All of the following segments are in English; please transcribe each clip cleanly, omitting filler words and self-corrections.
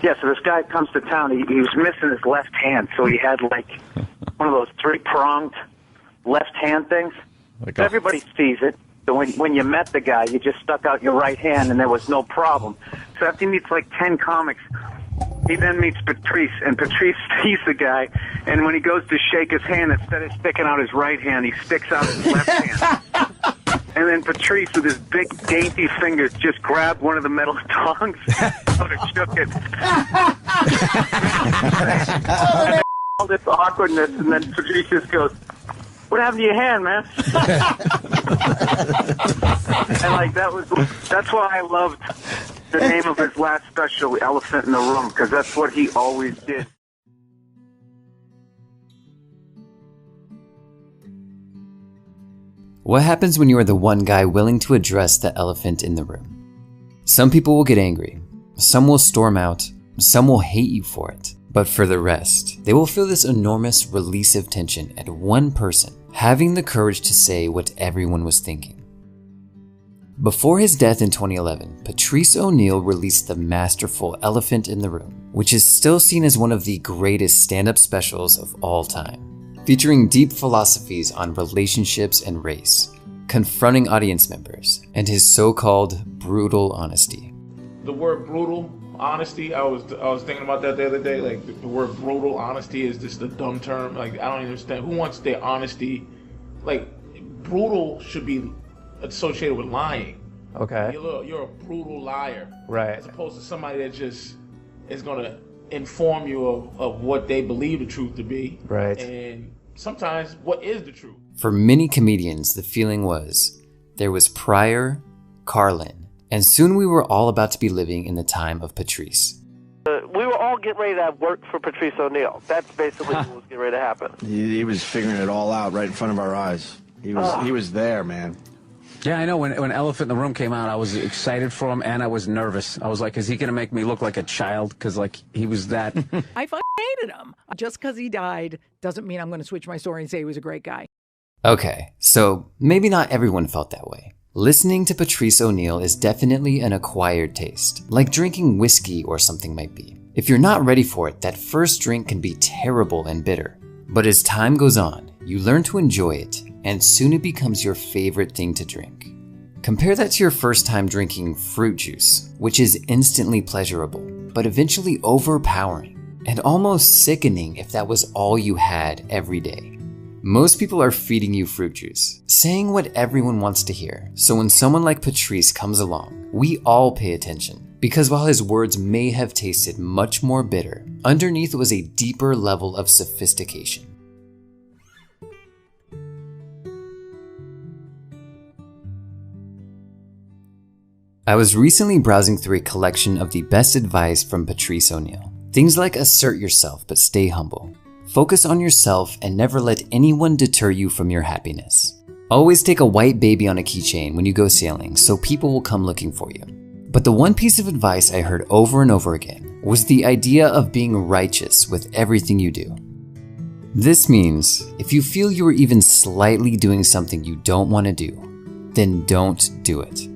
Yeah, so this guy comes to town. He was missing his left hand, so he had like one of those three-pronged left hand things. So everybody sees it. So when you met the guy, you just stuck out your right hand, and there was no problem. So after he meets like 10 comics, he then meets Patrice, and Patrice sees the guy, and when he goes to shake his hand, instead of sticking out his right hand, he sticks out his left hand. And then Patrice, with his big, dainty fingers, just grabbed one of the metal tongs and shook it. And all this awkwardness, and then Patrice just goes, "What happened to your hand, man?" And like that's why I loved the name of his last special, Elephant in the Room, because that's what he always did. What happens when you are the one guy willing to address the elephant in the room? Some people will get angry, some will storm out, some will hate you for it. But for the rest, they will feel this enormous release of tension at one person having the courage to say what everyone was thinking. Before his death in 2011, Patrice O'Neal released the masterful Elephant in the Room, which is still seen as one of the greatest stand-up specials of all time, featuring deep philosophies on relationships and race, confronting audience members, and his so-called brutal honesty. The word brutal honesty, I was thinking about that the other day. Like the word brutal honesty is just a dumb term. Like I don't even understand who wants their honesty. Like brutal should be associated with lying. Okay. You're a brutal liar. Right. As opposed to somebody that just is gonna inform you of what they believe the truth to be. Right. And sometimes what is the truth. For many comedians, the feeling was there was Pryor, Carlin, and soon we were all about to be living in the time of Patrice. We were all getting ready to have work for Patrice O'Neal. That's basically what was getting ready to happen. He was figuring it all out right in front of our eyes. He was there, man. Yeah, I know. When Elephant in the Room came out, I was excited for him, and I was nervous. I was like, is he going to make me look like a child? Because, like, he was that. I fucking hated him. Just because he died doesn't mean I'm going to switch my story and say he was a great guy. Okay, so maybe not everyone felt that way. Listening to Patrice O'Neal is definitely an acquired taste, like drinking whiskey or something might be. If you're not ready for it, that first drink can be terrible and bitter. But as time goes on, you learn to enjoy it, and soon it becomes your favorite thing to drink. Compare that to your first time drinking fruit juice, which is instantly pleasurable, but eventually overpowering, and almost sickening if that was all you had every day. Most people are feeding you fruit juice, saying what everyone wants to hear. So when someone like Patrice comes along, we all pay attention, because while his words may have tasted much more bitter, underneath was a deeper level of sophistication. I was recently browsing through a collection of the best advice from Patrice O'Neal. Things like assert yourself but stay humble. Focus on yourself and never let anyone deter you from your happiness. Always take a white baby on a keychain when you go sailing so people will come looking for you. But the one piece of advice I heard over and over again was the idea of being righteous with everything you do. This means if you feel you are even slightly doing something you don't want to do, then don't do it.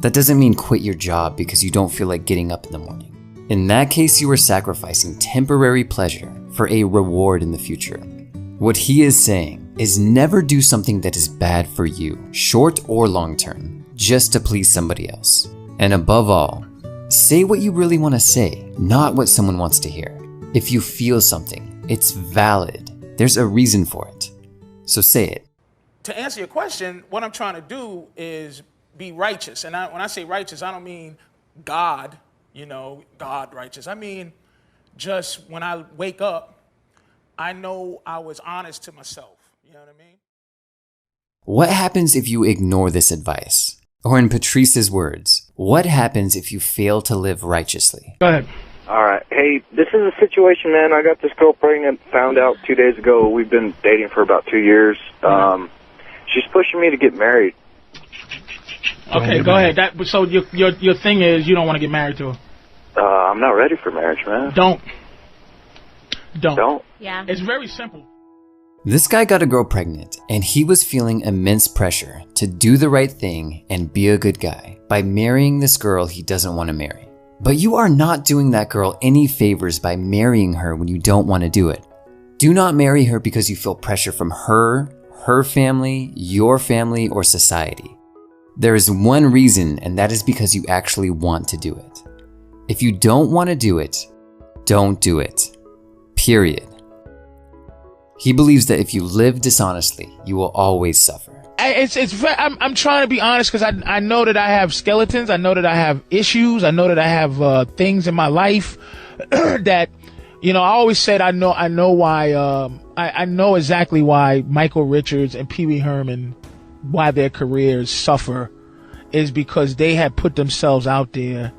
That doesn't mean quit your job because you don't feel like getting up in the morning. In that case, you are sacrificing temporary pleasure for a reward in the future. What he is saying is never do something that is bad for you, short or long term, just to please somebody else. And above all, say what you really want to say, not what someone wants to hear. If you feel something, it's valid. There's a reason for it. So say it. To answer your question, what I'm trying to do is be righteous. And when I say righteous, I don't mean God, God righteous. I mean, just when I wake up, I know I was honest to myself. You know what I mean? What happens if you ignore this advice? Or in Patrice's words, what happens if you fail to live righteously? Go ahead. All right. Hey, this is a situation, man. I got this girl pregnant, found out 2 days ago. We've been dating for about 2 years. She's pushing me to get married. Okay, go ahead. So your thing is you don't want to get married to her? I'm not ready for marriage, man. Don't. Yeah. It's very simple. This guy got a girl pregnant, and he was feeling immense pressure to do the right thing and be a good guy by marrying this girl he doesn't want to marry. But you are not doing that girl any favors by marrying her when you don't want to do it. Do not marry her because you feel pressure from her family, your family, or society. There is one reason, and that is because you actually want to do it. If you don't want to do it, don't do it. Period. He believes that if you live dishonestly, you will always suffer. I'm trying to be honest because I know that I have skeletons. I know that I have issues. I know that I have things in my life that, I always said I know why. I know exactly why Michael Richards and Pee Wee Herman, why their careers suffer, is because they had put themselves out there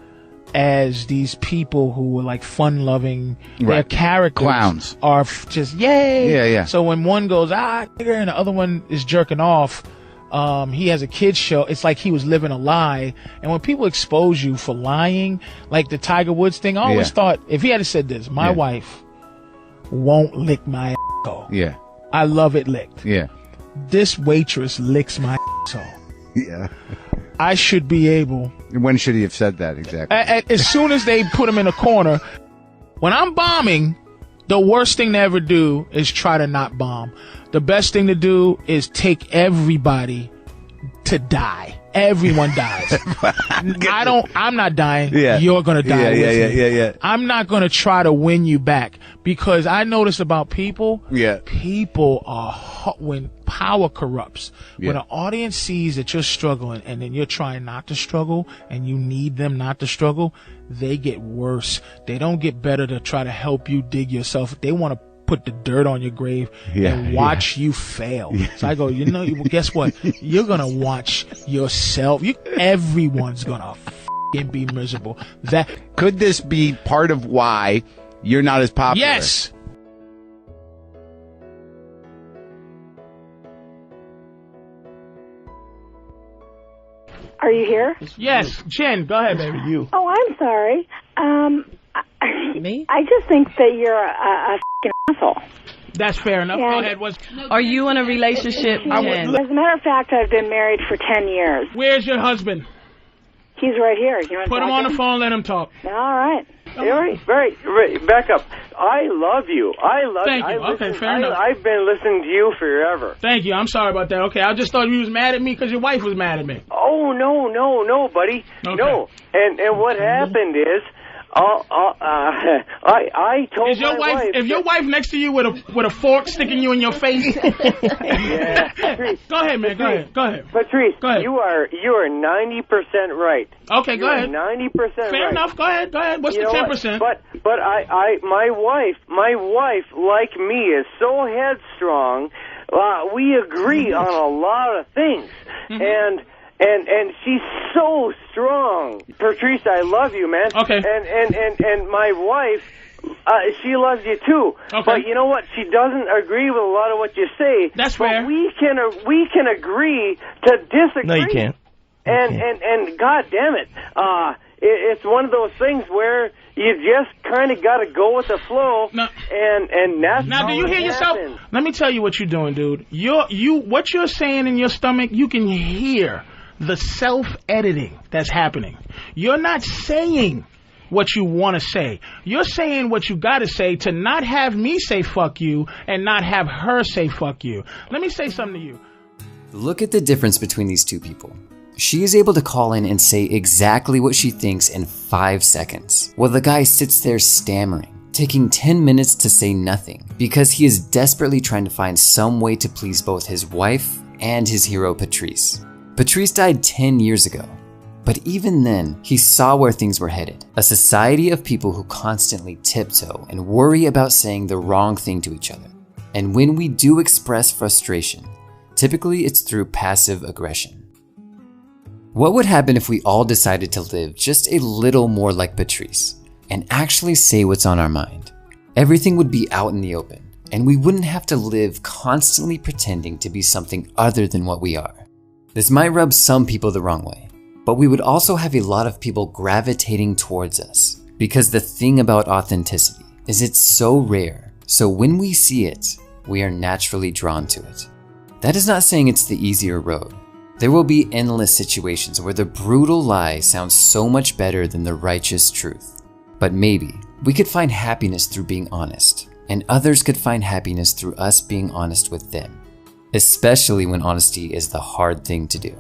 as these people who were like fun-loving. Right. Their characters clowns are just yay. Yeah. So when one goes nigger and the other one is jerking off, he has a kid's show. It's like he was living a lie. And when people expose you for lying, like the Tiger Woods thing, I always thought if he had said this, my wife won't lick my asshole. Yeah. I love it licked. Yeah. This waitress licks my asshole. Yeah. I should be able. When should he have said that exactly? As soon as they put him in a corner. When I'm bombing, the worst thing to ever do is try to not bomb. The best thing to do is take everybody to die. Everyone dies. I'm not dying. Yeah. You're going to die with me. Yeah. I'm not going to try to win you back because I notice about people. Yeah. People are when power corrupts. Yeah. When an audience sees that you're struggling and then you're trying not to struggle and you need them not to struggle, they get worse. They don't get better to try to help you dig yourself. They want to put the dirt on your grave and watch you fail. So I go, guess what? You're going to watch yourself. Everyone's going to f***ing be miserable. Could this be part of why you're not as popular? Yes. Are you here? Yes. Jen, go ahead, baby. You. Oh, I'm sorry. Me? I just think that you're a f***ing asshole. That's fair enough. Go ahead. Are you in a relationship, Jen? As a matter of fact, I've been married for 10 years. Where's your husband? He's right here. You want to put him on the phone, let him talk. All right. Right. Back up. I love you. Thank you. Okay, fair enough. I've been listening to you forever. Thank you. I'm sorry about that. Okay, I just thought you was mad at me because your wife was mad at me. Oh, no, buddy. Okay. No. And what happened is, I told my wife. If your wife next to you with a fork sticking you in your face. Yeah. Patrice, go ahead, man. Go ahead. Patrice, go ahead. You are 90% right. Okay, go ahead. 90% right. Fair enough. Go ahead. What's the 10%? But my wife, like me, is so headstrong. We agree on a lot of things, and she's so strong. Patrice, I love you, man. Okay. And my wife, she loves you too. Okay. But you know what? She doesn't agree with a lot of what you say. That's fair. But we can agree to disagree. No, you can't. And God damn it, it's one of those things where you just kind of got to go with the flow. No. And that's now. Do you hear yourself? Let me tell you what you're doing, dude. What you're saying in your stomach, you can hear the self-editing that's happening. You're not saying what you want to say. You're saying what you got to say to not have me say fuck you and not have her say fuck you. Let me say something to you. Look at the difference between these two people. She is able to call in and say exactly what she thinks in 5 seconds, while the guy sits there stammering, taking 10 minutes to say nothing because he is desperately trying to find some way to please both his wife and his hero Patrice. Patrice died 10 years ago, but even then, he saw where things were headed. A society of people who constantly tiptoe and worry about saying the wrong thing to each other. And when we do express frustration, typically it's through passive aggression. What would happen if we all decided to live just a little more like Patrice and actually say what's on our mind? Everything would be out in the open, and we wouldn't have to live constantly pretending to be something other than what we are. This might rub some people the wrong way, but we would also have a lot of people gravitating towards us because the thing about authenticity is it's so rare, so when we see it, we are naturally drawn to it. That is not saying it's the easier road. There will be endless situations where the brutal lie sounds so much better than the righteous truth. But maybe we could find happiness through being honest, and others could find happiness through us being honest with them, especially when honesty is the hard thing to do.